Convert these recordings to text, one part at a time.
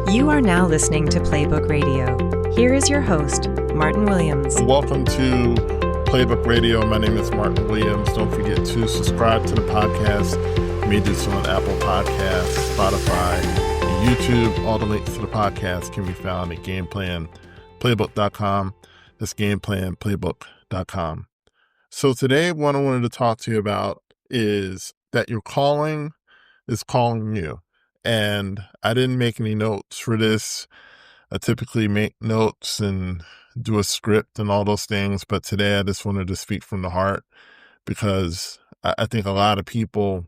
You are now listening to Playbook Radio. Here is your host, Martin Williams. Welcome to Playbook Radio. My name is Martin Williams. Don't forget to subscribe to the podcast. You may do so on Apple Podcasts, Spotify, and YouTube. All the links to the podcast can be found at gameplanplaybook.com. That's gameplanplaybook.com. So today, what I wanted to talk to you about is that your calling is calling you. And I didn't make any notes for this. I typically make notes and do a script and all those things. But today I just wanted to speak from the heart because I think a lot of people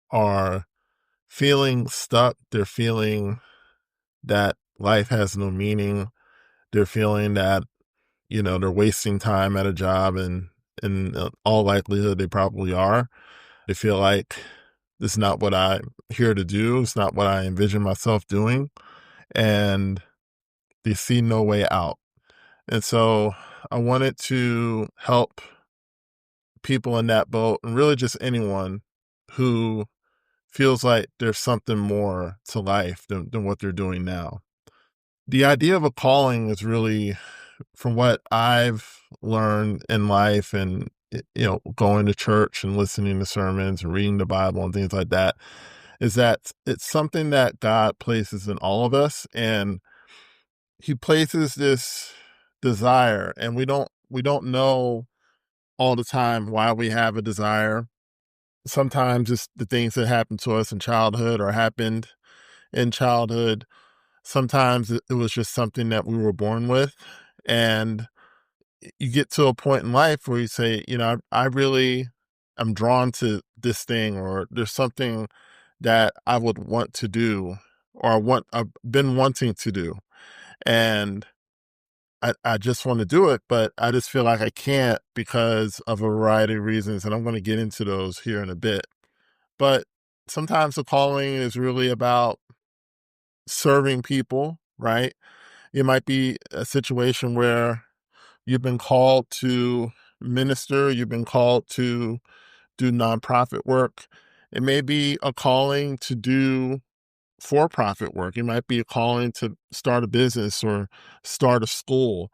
are feeling stuck. They're feeling that life has no meaning. They're feeling that, they're wasting time at a job, and in all likelihood, they probably are. They feel like this is not what I'm here to do. It's not what I envision myself doing. And they see no way out. And so I wanted to help people in that boat, and really just anyone who feels like there's something more to life than what they're doing now. The idea of a calling is really, from what I've learned in life and going to church and listening to sermons and reading the Bible and things like that, is that it's something that God places in all of us, and he places this desire, and we don't know all the time why we have a desire. Sometimes it's the things that happened to us in childhood or happened in childhood. Sometimes it was just something that we were born with, and you get to a point in life where you say, I'm drawn to this thing, or there's something that I would want to do, or I've been wanting to do. And I just want to do it, but I just feel like I can't because of a variety of reasons. And I'm going to get into those here in a bit. But sometimes the calling is really about serving people, right? It might be a situation where you've been called to minister, you've been called to do nonprofit work. It may be a calling to do for-profit work. It might be a calling to start a business or start a school.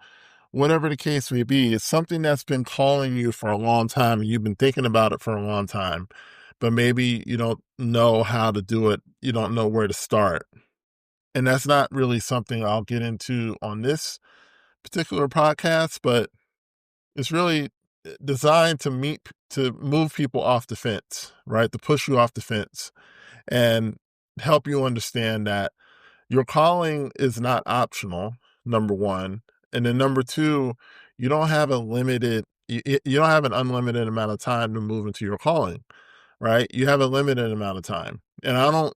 Whatever the case may be, it's something that's been calling you for a long time, and you've been thinking about it for a long time, but maybe you don't know how to do it. You don't know where to start. And that's not really something I'll get into on this particular podcast, but it's really designed to move people off the fence, right? To push you off the fence and help you understand that your calling is not optional, number one. And then number two, you don't have an unlimited amount of time to move into your calling, right? You have a limited amount of time. And I don't,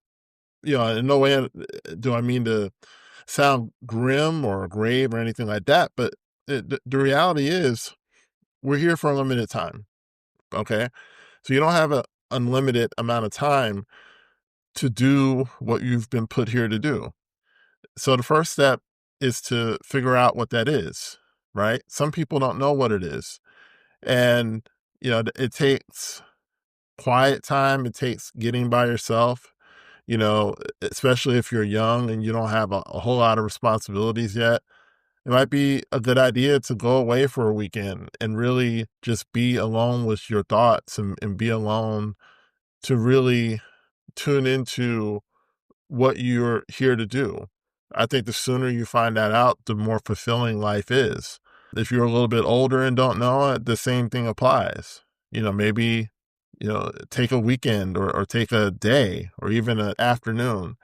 in no way do I mean to sound grim or grave or anything like that, but the reality is we're here for a limited time, okay? So you don't have an unlimited amount of time to do what you've been put here to do. So the first step is to figure out what that is, right? Some people don't know what it is. And, it takes quiet time. It takes getting by yourself, especially if you're young and you don't have a whole lot of responsibilities yet. It might be a good idea to go away for a weekend and really just be alone with your thoughts and be alone to really tune into what you're here to do. I think the sooner you find that out, the more fulfilling life is. If you're a little bit older and don't know it, the same thing applies. Maybe, take a weekend or take a day or even an afternoon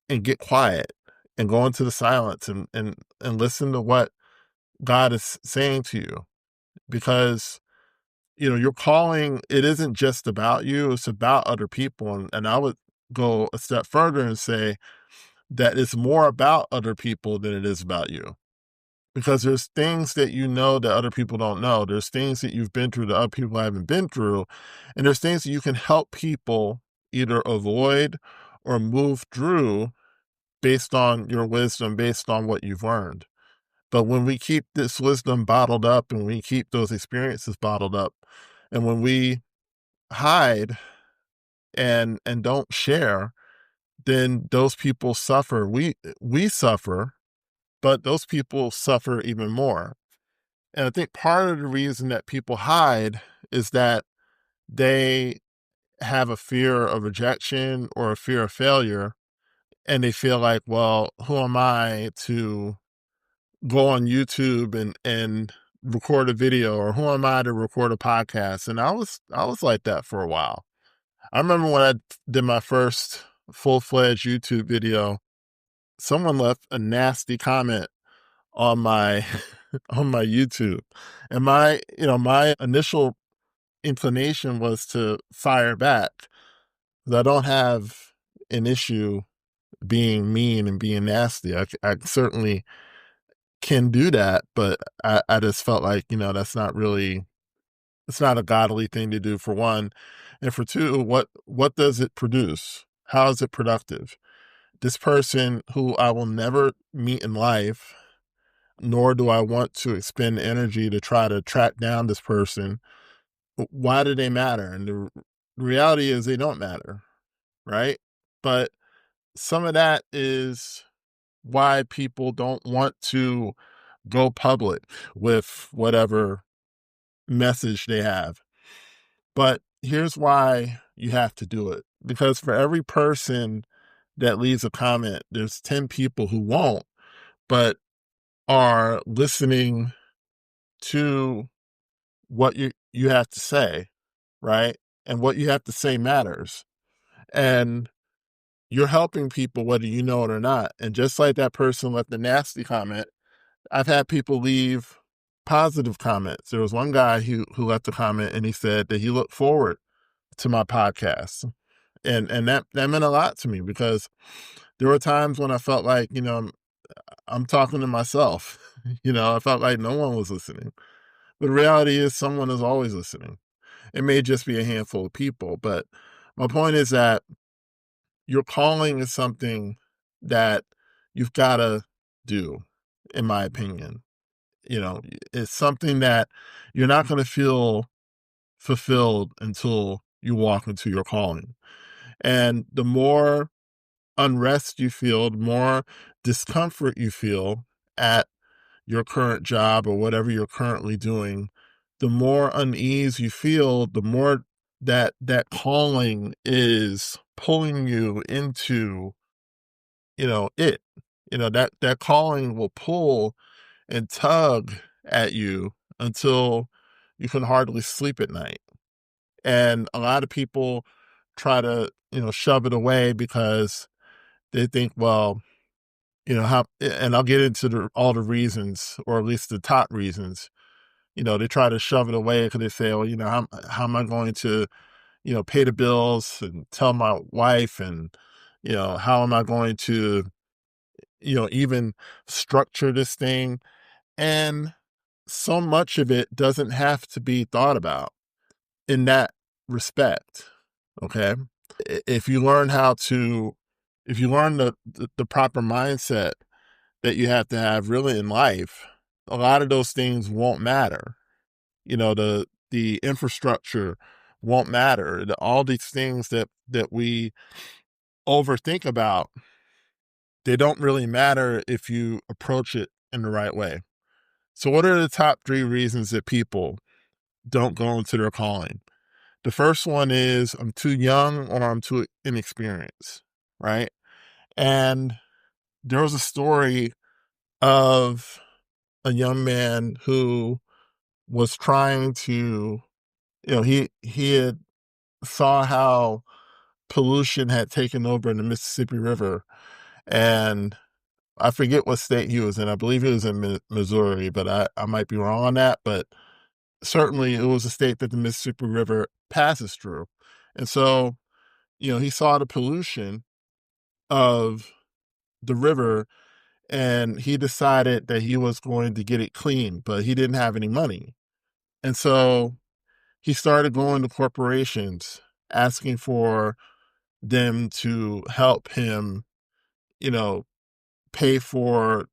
and get quiet and go into the silence and listen to what God is saying to you. Because, your calling, it isn't just about you, it's about other people. And I would go a step further and say that it's more about other people than it is about you. Because there's things that that other people don't know. There's things that you've been through that other people haven't been through. And there's things that you can help people either avoid or move through based on your wisdom, based on what you've learned. But when we keep this wisdom bottled up and we keep those experiences bottled up, and when we hide and don't share, then those people suffer. We suffer, but those people suffer even more. And I think part of the reason that people hide is that they have a fear of rejection or a fear of failure. And they feel like, well, who am I to go on YouTube and record a video, or who am I to record a podcast? And I was like that for a while. I remember when I did my first full-fledged YouTube video, someone left a nasty comment on my on my YouTube. And my initial inclination was to fire back, because I don't have an issue being mean and being nasty. I certainly can do that, but I just felt like, that's not really, it's not a godly thing to do, for one. And for two, what does it produce? How is it productive? This person who I will never meet in life, nor do I want to expend energy to try to track down this person. Why do they matter? And the reality is they don't matter, right? But some of that is why people don't want to go public with whatever message they have. But here's why you have to do it. Because for every person that leaves a comment, there's 10 people who won't, but are listening to what you have to say, right? And what you have to say matters. And you're helping people whether you know it or not. And just like that person left the nasty comment, I've had people leave positive comments. There was one guy who left a comment, and he said that he looked forward to my podcast. And that meant a lot to me, because there were times when I felt like, I'm talking to myself. I felt like no one was listening. But the reality is someone is always listening. It may just be a handful of people. But my point is that your calling is something that you've got to do, in my opinion. It's something that you're not going to feel fulfilled until you walk into your calling. And the more unrest you feel, the more discomfort you feel at your current job or whatever you're currently doing, the more unease you feel, the more that calling is pulling you into, it. That calling will pull and tug at you until you can hardly sleep at night. And a lot of people try to, shove it away because they think, well, how, and I'll get into all the reasons, or at least the top reasons. They try to shove it away because they say, well, how am I going to, pay the bills and tell my wife, and, how am I going to, even structure this thing? And so much of it doesn't have to be thought about in that respect. Okay. If you learn the proper mindset that you have to have really in life, a lot of those things won't matter. The infrastructure won't matter. All these things that we overthink about, they don't really matter if you approach it in the right way. So what are the top 3 reasons that people don't go into their calling? The first one is, I'm too young, or I'm too inexperienced, right? And there was a story of a young man who was trying to, he had saw how pollution had taken over in the Mississippi River. And I forget what state he was in. I believe he was in Missouri, but I might be wrong on that. But certainly it was a state that the Mississippi River passes through. And so, he saw the pollution of the river, and he decided that he was going to get it clean, but he didn't have any money. And so he started going to corporations, asking for them to help him, pay for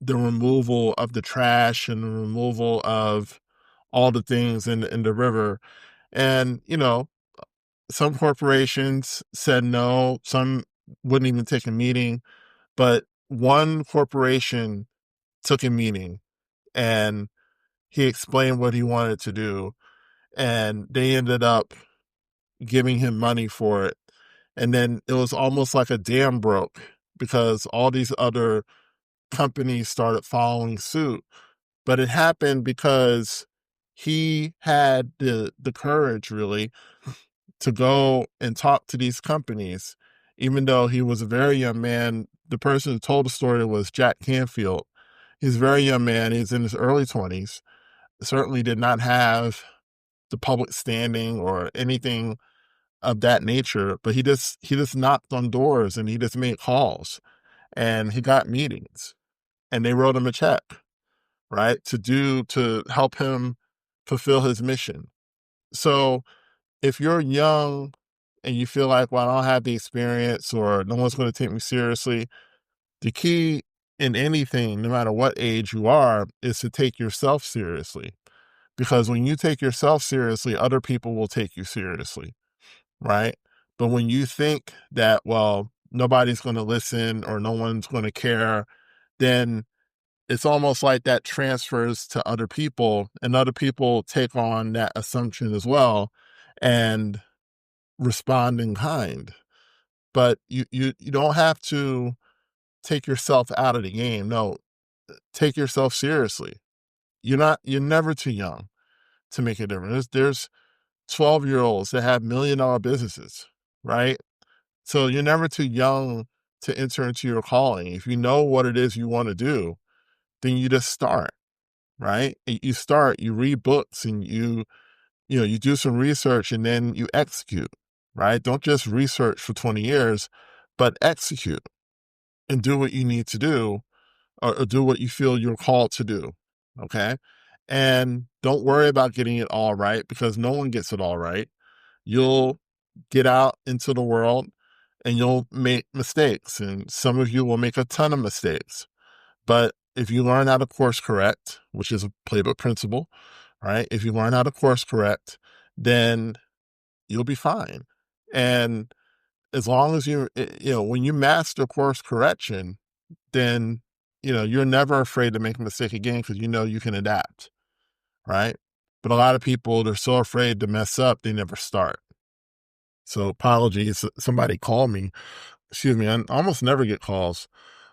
the removal of the trash and the removal of all the things in the river. And, some corporations said no. Some wouldn't even take a meeting. But one corporation took a meeting and he explained what he wanted to do. And they ended up giving him money for it. And then it was almost like a dam broke because all these other companies started following suit. But it happened because he had the courage, really, to go and talk to these companies, even though he was a very young man. The person who told the story was Jack Canfield. He's a very young man. He's in his early 20s, certainly did not have the public standing or anything of that nature, but he just knocked on doors and he just made calls and he got meetings and they wrote him a check, right? To help him fulfill his mission. So if you're young and you feel like, well, I don't have the experience or no one's going to take me seriously, the key in anything, no matter what age you are, is to take yourself seriously. Because when you take yourself seriously, other people will take you seriously, right? But when you think that, well, nobody's going to listen or no one's going to care, then it's almost like that transfers to other people and other people take on that assumption as well and respond in kind. But you don't have to take yourself out of the game. No, take yourself seriously. You're never too young to make a difference. There's 12-year-olds that have $1 million businesses, right? So you're never too young to enter into your calling. If you know what it is you want to do, then you just start, right? You start, you read books and you do some research and then you execute, right? Don't just research for 20 years, but execute and do what you need to do or do what you feel you're called to do. Okay. And don't worry about getting it all right because no one gets it all right. You'll get out into the world and you'll make mistakes. And some of you will make a ton of mistakes. But if you learn how to course correct, which is a playbook principle, right? If you learn how to course correct, then you'll be fine. And as long as when you master course correction, then, you're never afraid to make a mistake again because you can adapt, right? But a lot of people, they're so afraid to mess up, they never start. So apologies, somebody called me. Excuse me, I almost never get calls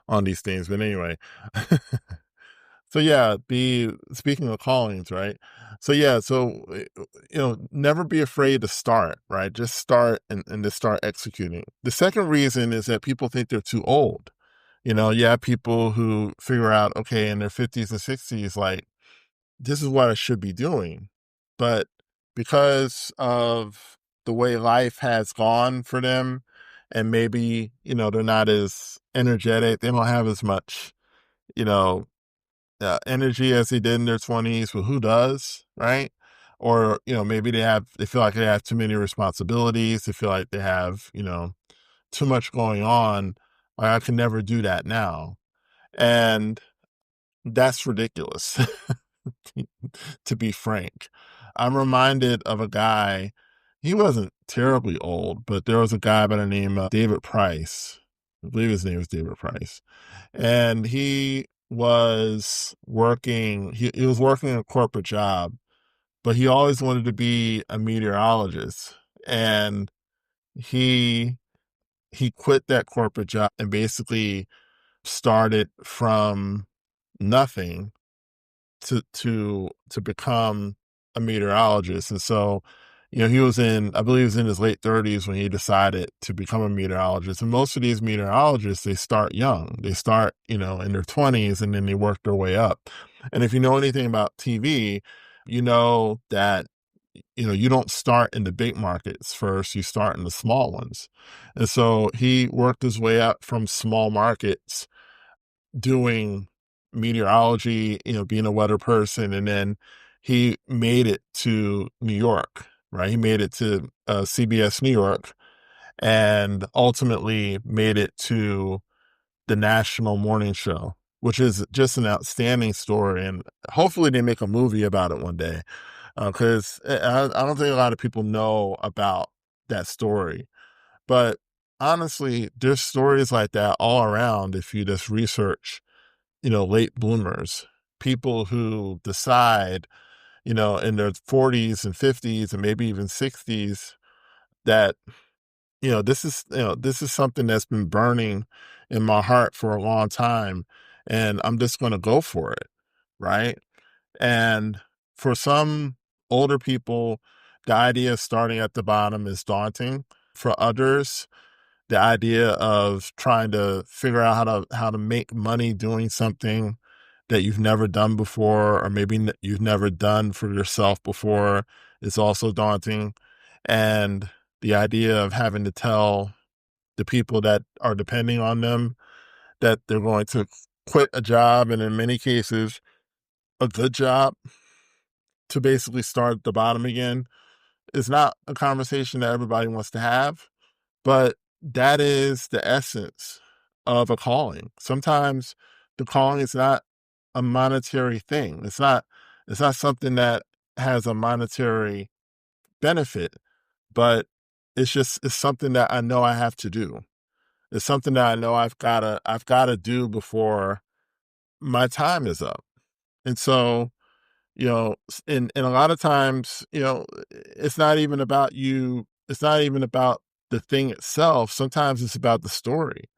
on these things, but anyway. So yeah, speaking of callings, right? So yeah, never be afraid to start, right? Just start and just start executing. The second reason is that people think they're too old. You have people who figure out, okay, in their 50s and 60s, like, this is what I should be doing. But because of the way life has gone for them, and maybe, they're not as energetic, they don't have as much, you know, energy as they did in their 20s, but who does, right? Or, maybe they feel like they have too many responsibilities. They feel like they have, too much going on. Like, I can never do that now. And that's ridiculous, to be frank. I'm reminded of a guy, he wasn't terribly old, but there was a guy by the name of David Price. I believe his name was David Price. And he was working, he was working a corporate job, but he always wanted to be a meteorologist. And he quit that corporate job and basically started from nothing to become a meteorologist. And so, I believe he was in his late 30s when he decided to become a meteorologist. And most of these meteorologists, they start young. They start, in their 20s and then they work their way up. And if you know anything about TV, you know that, you don't start in the big markets first, you start in the small ones. And so he worked his way up from small markets doing meteorology, being a weather person. And then he made it to New York, right? He made it to CBS New York and ultimately made it to the national morning show, which is just an outstanding story. And hopefully they make a movie about it one day. Because I don't think a lot of people know about that story. But honestly, there's stories like that all around if you just research, late bloomers, people who decide, in their 40s and 50s and maybe even 60s that, this is something that's been burning in my heart for a long time, and I'm just going to go for it, right? And for some older people, the idea of starting at the bottom is daunting. For others, the idea of trying to figure out how to make money doing something that you've never done before, or maybe you've never done for yourself before, is also daunting. And the idea of having to tell the people that are depending on them that they're going to quit a job, and in many cases, a good job, to basically start at the bottom again, is not a conversation that everybody wants to have. But that is the essence of a calling. Sometimes the calling is not a monetary thing. It's not something that has a monetary benefit, but it's something that I know I have to do. It's something that I know I've gotta do before my time is up. And so, and a lot of times, it's not even about you. It's not even about the thing itself. Sometimes it's about the story.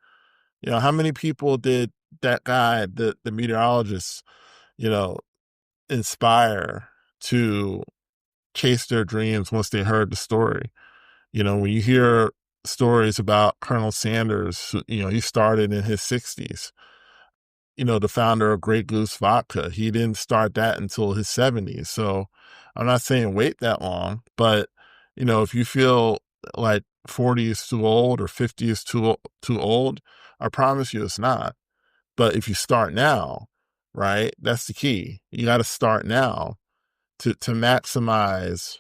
How many people did that guy, the meteorologist, you know, inspire to chase their dreams once they heard the story? When you hear stories about Colonel Sanders, he started in his 60s. The founder of Grey Goose Vodka, he didn't start that until his 70s. So I'm not saying wait that long, but, if you feel like 40 is too old or 50 is too old, I promise you it's not. But if you start now, right, that's the key. You got to start now to maximize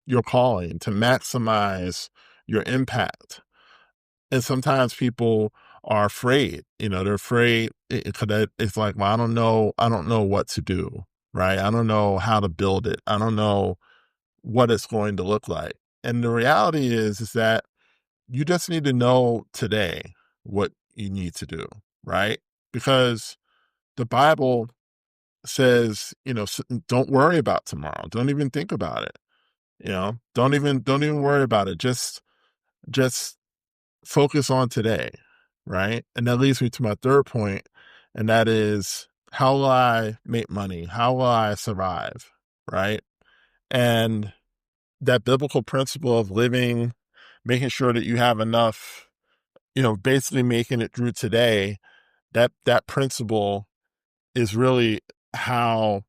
your calling, to maximize your impact. And sometimes people are afraid, they're afraid because it's like, well, I don't know what to do, right? I don't know how to build it. I don't know what it's going to look like. And the reality is that you just need to know today what you need to do, right? Because the Bible says, don't worry about tomorrow. Don't even think about it. Don't even worry about it. Just focus on today, right? And that leads me to my third point, and that is, how will I make money? How will I survive, right? And that biblical principle of living, making sure that you have enough, basically making it through today, that principle is really how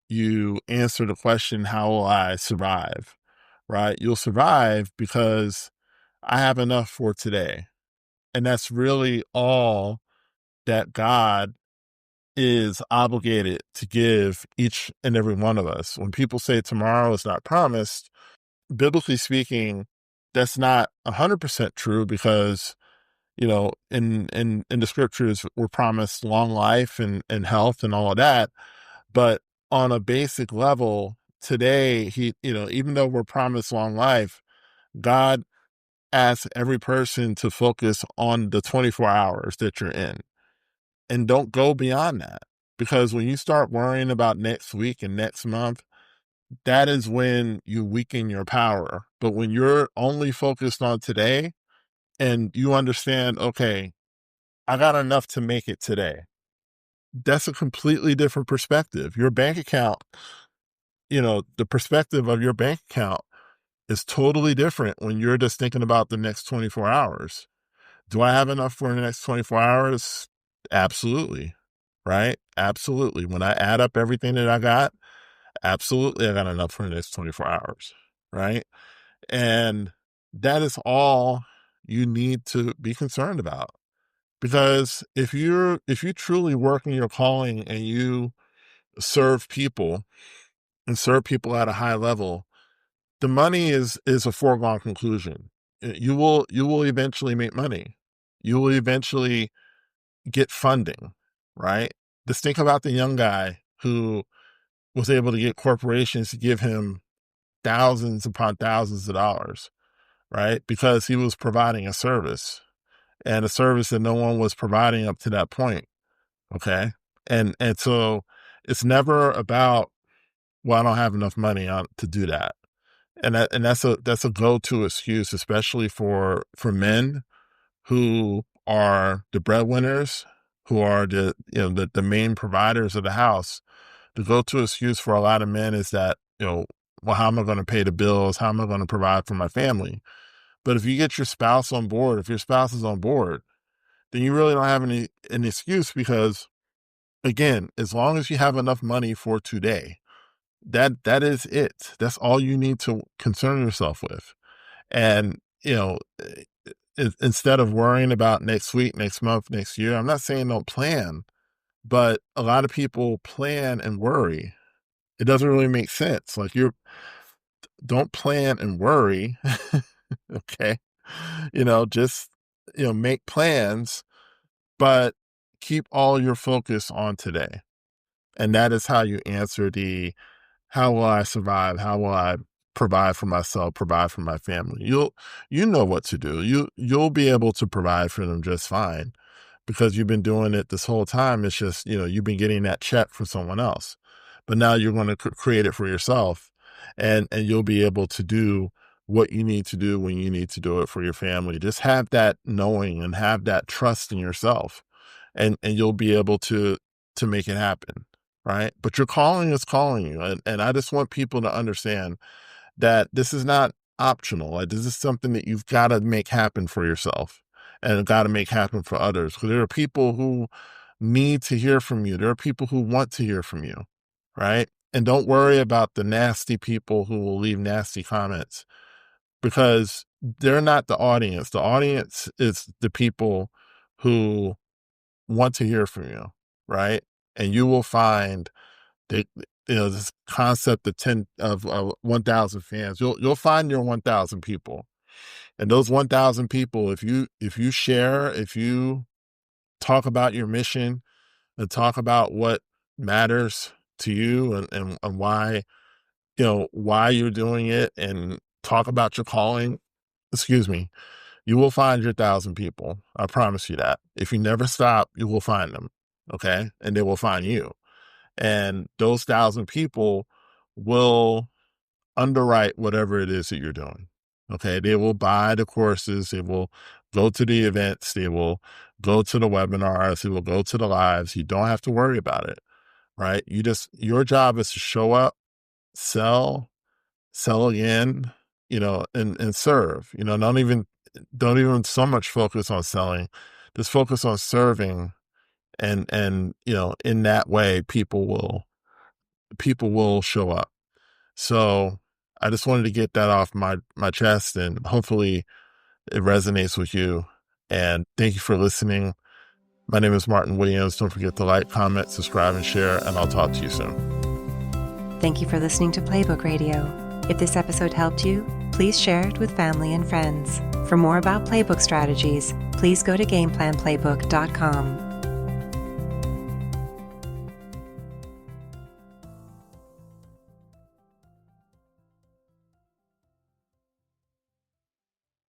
you answer the question, how will I survive, right? You'll survive because I have enough for today. And that's really all that God is obligated to give each and every one of us. When people say tomorrow is not promised, biblically speaking, that's not 100% true, because, in the scriptures, we're promised long life and health and all of that. But on a basic level, today, even though we're promised long life, God asks every person to focus on the 24 hours that you're in, and don't go beyond that. Because when you start worrying about next week and next month, that is when you weaken your power. But when you're only focused on today and you understand, okay, I got enough to make it today, that's a completely different perspective. Your bank account, the perspective of your bank account is totally different when you're just thinking about the next 24 hours. Do I have enough for the next 24 hours? Absolutely. Right? Absolutely. When I add up everything that I got, absolutely, I got enough for the next 24 hours. Right? And that is all you need to be concerned about. Because if you truly work in your calling and you serve people and serve people at a high level, the money is a foregone conclusion. You will eventually make money. You will eventually get funding, right? Just think about the young guy who was able to get corporations to give him thousands upon thousands of dollars. right? Because he was providing a service, and a service that no one was providing up to that point. Okay. And so it's never about, well, I don't have enough money to do that. And that's a go-to excuse, especially for men who are the breadwinners, who are the main providers of the house. The go-to excuse for a lot of men is that, well, how am I going to pay the bills? How am I going to provide for my family? But if you get your spouse on board, if your spouse is on board, then you really don't have an excuse, because again, as long as you have enough money for today, that is it. That's all you need to concern yourself with. And, instead of worrying about next week, next month, next year, I'm not saying don't plan, but a lot of people plan and worry. It doesn't really make sense. Like, don't plan and worry. Okay. Just, make plans, but keep all your focus on today. And that is how you answer how will I survive? How will I provide for myself, provide for my family? You know what to do. You'll be able to provide for them just fine, because you've been doing it this whole time. It's just, you've been getting that check for someone else, but now you're going to create it for yourself, and you'll be able to do what you need to do when you need to do it for your family. Just have that knowing and have that trust in yourself, and you'll be able to make it happen. Right. But your calling is calling you. And I just want people to understand that this is not optional. Like, this is something that you've got to make happen for yourself, and got to make happen for others. Because there are people who need to hear from you. There are people who want to hear from you. Right. And don't worry about the nasty people who will leave nasty comments, because they're not the audience. The audience is the people who want to hear from you. Right. And you will find that, this concept of 1,000 fans. You'll find your 1,000 people, and those 1,000 people, if you share, if you talk about your mission and talk about what matters to you, and why, why you're doing it, and talk about your calling, you will find your 1,000 people. I promise you that. If you never stop, you will find them. Okay. And they will find you. And those 1,000 people will underwrite whatever it is that you're doing. Okay. They will buy the courses. They will go to the events. They will go to the webinars. They will go to the lives. You don't have to worry about it. Right. Your job is to show up, sell again, and serve. Don't even so much focus on selling. Just focus on serving. And in that way, people will show up. So I just wanted to get that off my chest, and hopefully it resonates with you. And thank you for listening. My name is Martin Williams. Don't forget to like, comment, subscribe, and share, and I'll talk to you soon. Thank you for listening to Playbook Radio. If this episode helped you, please share it with family and friends. For more about Playbook strategies, please go to GameplanPlaybook.com.